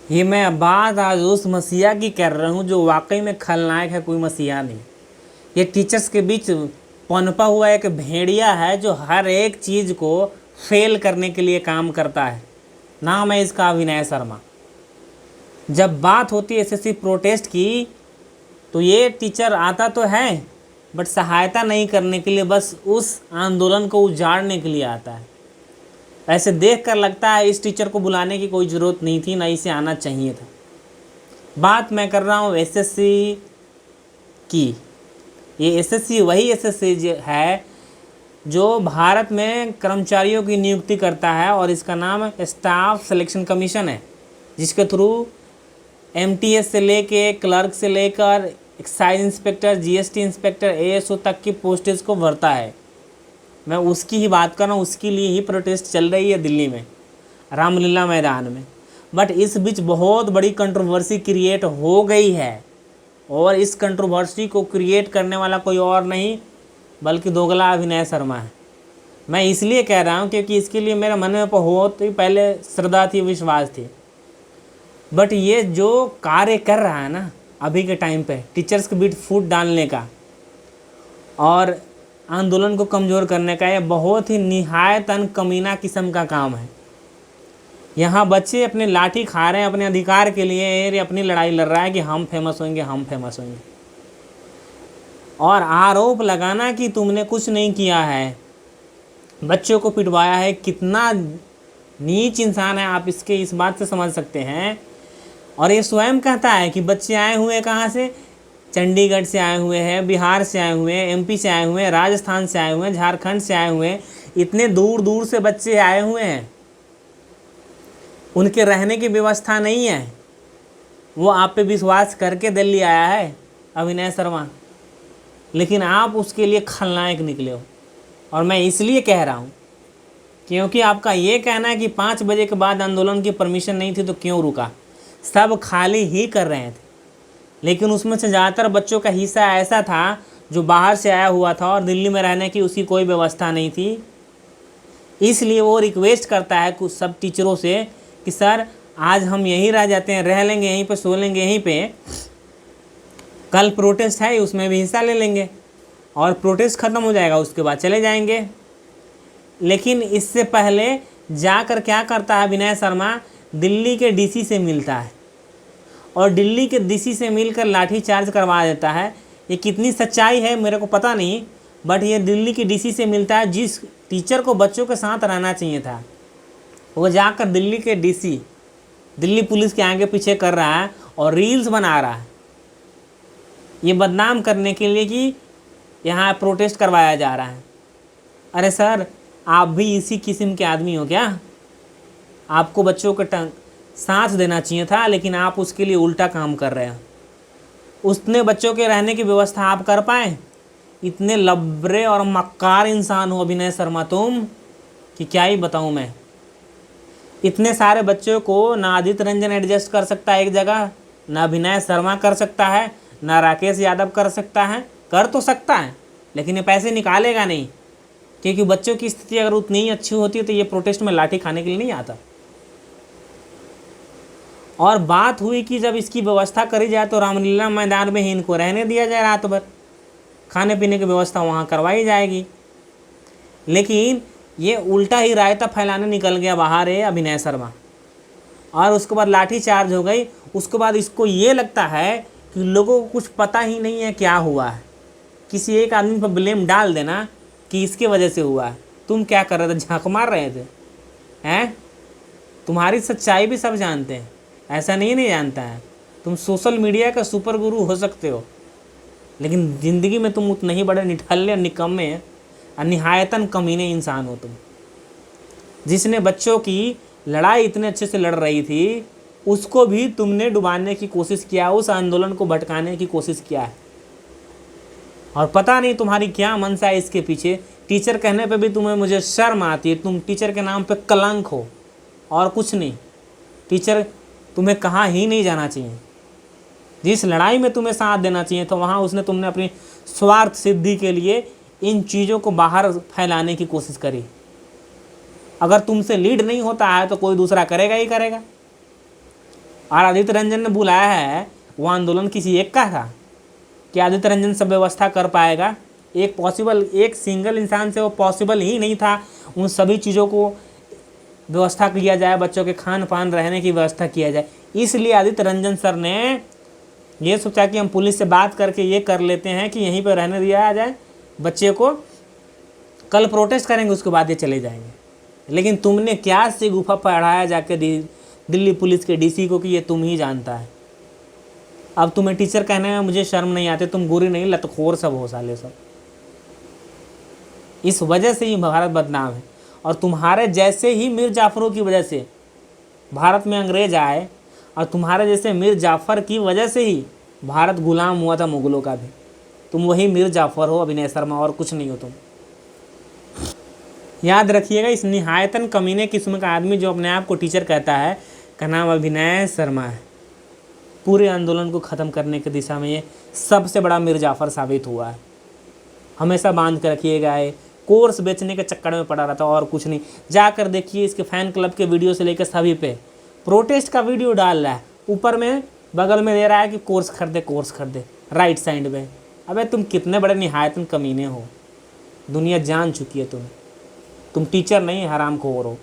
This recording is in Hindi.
ये मैं बात आज उस मसीहा की कर रहा हूँ जो वाकई में खलनायक है, कोई मसीहा नहीं। ये टीचर्स के बीच पनपा हुआ एक भेड़िया है जो हर एक चीज़ को फेल करने के लिए काम करता है। नाम है इसका अभिनय शर्मा। जब बात होती है एसएससी प्रोटेस्ट की तो ये टीचर आता तो है बट सहायता नहीं करने के लिए, बस उस आंदोलन को उजाड़ने के लिए आता है। ऐसे देख कर लगता है इस टीचर को बुलाने की कोई ज़रूरत नहीं थी, ना इसे आना चाहिए था। बात मैं कर रहा हूँ एसएससी की। ये एसएससी वही एसएससी है जो भारत में कर्मचारियों की नियुक्ति करता है और इसका नाम स्टाफ सिलेक्शन कमीशन है, जिसके थ्रू एमटीएस से लेके क्लर्क से लेकर excise inspector, GST inspector, ASO तक की पोस्टेज को भरता है। मैं उसकी ही बात कर रहा हूँ। उसके लिए ही प्रोटेस्ट चल रही है दिल्ली में, रामलीला मैदान में। बट इस बीच बहुत बड़ी कंट्रोवर्सी क्रिएट हो गई है और इस कंट्रोवर्सी को क्रिएट करने वाला कोई और नहीं बल्कि दोगला अभिनय शर्मा है। मैं इसलिए कह रहा हूँ क्योंकि इसके लिए मेरे मन में बहुत ही पहले श्रद्धा थी, विश्वास थी। बट ये जो कार्य कर रहा है ना अभी के टाइम पे, टीचर्स के बीच फूट डालने का और आंदोलन को कमज़ोर करने का, ये बहुत ही निहायतन कमीना किस्म का काम है। यहाँ बच्चे अपने लाठी खा रहे हैं अपने अधिकार के लिए, ये अपनी लड़ाई लड़ रहा है कि हम फेमस होंगे, हम फेमस होंगे। और आरोप लगाना कि तुमने कुछ नहीं किया है, बच्चों को पिटवाया है, कितना नीच इंसान है आप इसके इस बात से समझ सकते हैं। और ये स्वयं कहता है कि बच्चे आए हुए हैं कहाँ से, चंडीगढ़ से आए हुए हैं, बिहार से आए हुए हैं, एमपी से आए हुए हैं, राजस्थान से आए हुए हैं, झारखंड से आए हुए हैं। इतने दूर दूर से बच्चे आए हुए हैं, उनके रहने की व्यवस्था नहीं है। वो आप पे विश्वास करके दिल्ली आया है अभिनय शर्मा, लेकिन आप उसके लिए खलनायक निकले हो। और मैं इसलिए कह रहा हूँ क्योंकि आपका ये कहना है कि 5 बजे के बाद आंदोलन की परमिशन नहीं थी तो क्यों रुका। सब खाली ही कर रहे थे, लेकिन उसमें से ज़्यादातर बच्चों का हिस्सा ऐसा था जो बाहर से आया हुआ था और दिल्ली में रहने की उसकी कोई व्यवस्था नहीं थी। इसलिए वो रिक्वेस्ट करता है कुछ सब टीचरों से कि सर आज हम यहीं रह जाते हैं, रह लेंगे यहीं पे, सो लेंगे यहीं पे, कल प्रोटेस्ट है उसमें भी हिस्सा ले लेंगे और प्रोटेस्ट ख़त्म हो जाएगा, उसके बाद चले जाएंगे। लेकिन इससे पहले जाकर क्या करता है अभिनय शर्मा, दिल्ली के डीसी से मिलता है और दिल्ली के डीसी से मिलकर लाठी चार्ज करवा देता है। ये कितनी सच्चाई है मेरे को पता नहीं, बट ये दिल्ली की डीसी से मिलता है जिस टीचर को बच्चों के साथ रहना चाहिए था। वो जाकर दिल्ली के डीसी, दिल्ली पुलिस के आगे पीछे कर रहा है और रील्स बना रहा है ये बदनाम करने के लिए कि यहाँ प्रोटेस्ट करवाया जा रहा है। अरे सर, आप भी इसी किस्म के आदमी हो क्या? आपको बच्चों के साथ देना चाहिए था, लेकिन आप उसके लिए उल्टा काम कर रहे हैं। उतने बच्चों के रहने की व्यवस्था आप कर पाए? इतने लबरे और मक्कार इंसान हो अभिनय शर्मा तुम कि क्या ही बताऊं मैं। इतने सारे बच्चों को ना आदित्य रंजन एडजस्ट कर सकता है एक जगह, ना अभिनय शर्मा कर सकता है, ना राकेश यादव कर सकता है। कर तो सकता है लेकिन ये पैसे निकालेगा नहीं, क्योंकि बच्चों की स्थिति अगर उतनी ही अच्छी होती तो ये प्रोटेस्ट में लाठी खाने के लिए नहीं आता। और बात हुई कि जब इसकी व्यवस्था करी जाए तो रामलीला मैदान में ही इनको रहने दिया जाए, रात भर खाने पीने की व्यवस्था वहाँ करवाई जाएगी। लेकिन ये उल्टा ही रायता फैलाने निकल गया बाहर है अभिनय शर्मा, और उसके बाद लाठी चार्ज हो गई। उसके बाद इसको ये लगता है कि लोगों को कुछ पता ही नहीं है क्या हुआ है, किसी एक आदमी पर ब्लेम डाल देना कि इसके वजह से हुआ है। तुम क्या कर रहे थे? झांक मार रहे थे हैं? तुम्हारी सच्चाई भी सब जानते हैं, ऐसा नहीं जानता है। तुम सोशल मीडिया का सुपर गुरु हो सकते हो, लेकिन ज़िंदगी में तुम उतने ही बड़े निठल्ले और निकम्मे और निहायतन कमीने इंसान हो तुम। जिसने बच्चों की लड़ाई इतने अच्छे से लड़ रही थी उसको भी तुमने डुबाने की कोशिश किया, उस आंदोलन को भटकाने की कोशिश किया है। और पता नहीं तुम्हारी क्या मनसा है इसके पीछे। टीचर कहने पे भी तुम्हें मुझे शर्म आती है। तुम टीचर के नाम पे कलंक हो और कुछ नहीं। टीचर तुम्हें कहाँ ही नहीं जाना चाहिए। जिस लड़ाई में तुम्हें साथ देना चाहिए तो वहाँ उसने तुमने अपनी स्वार्थ सिद्धि के लिए इन चीज़ों को बाहर फैलाने की कोशिश करी। अगर तुमसे लीड नहीं होता है तो कोई दूसरा करेगा ही करेगा। और आदित्य रंजन ने बुलाया है, वो आंदोलन किसी एक का था? क्या आदित्य रंजन सब व्यवस्था कर पाएगा? एक सिंगल इंसान से वो पॉसिबल ही नहीं था उन सभी चीज़ों को व्यवस्था किया जाए, बच्चों के खान पान रहने की व्यवस्था किया जाए। इसलिए आदित्य रंजन सर ने ये सोचा कि हम पुलिस से बात करके ये कर लेते हैं कि यहीं पर रहने दिया जाए बच्चे को, कल प्रोटेस्ट करेंगे उसके बाद ये चले जाएंगे। लेकिन तुमने क्या से गुफा पढ़ाया जाके दिल्ली पुलिस के डीसी को कि ये तुम ही जानता है। अब तुम्हें टीचर कहने में मुझे शर्म नहीं आती, तुम गुरी नहीं लतखोर सब हो साले सब। इस वजह से ही भारत बदनाम है, और तुम्हारे जैसे ही मीर जाफरों की वजह से भारत में अंग्रेज आए, और तुम्हारे जैसे मीर जाफ़र की वजह से ही भारत गुलाम हुआ था मुगलों का भी। तुम वही मीर जाफ़र हो, अभिनय शर्मा, और कुछ नहीं हो तुम। याद रखिएगा, इस निहायतन कमीने किस्म का आदमी जो अपने आप को टीचर कहता है, का नाम अभिनय शर्मा है। पूरे आंदोलन को ख़त्म करने की दिशा में ये सबसे बड़ा मीर जाफ़र साबित हुआ है। हमेशा बांध कर रखिएगा, ये कोर्स बेचने के चक्कर में पड़ा रहता और कुछ नहीं। जाकर देखिए, इसके फ़ैन क्लब के वीडियो से लेकर सभी पे प्रोटेस्ट का वीडियो डाल रहा है, ऊपर में बगल में दे रहा है कि कोर्स खरीदे राइट साइड में। अबे तुम कितने बड़े निहायतन कमीने हो, दुनिया जान चुकी है तुम्हें। तुम टीचर नहीं, हरामखोर हो।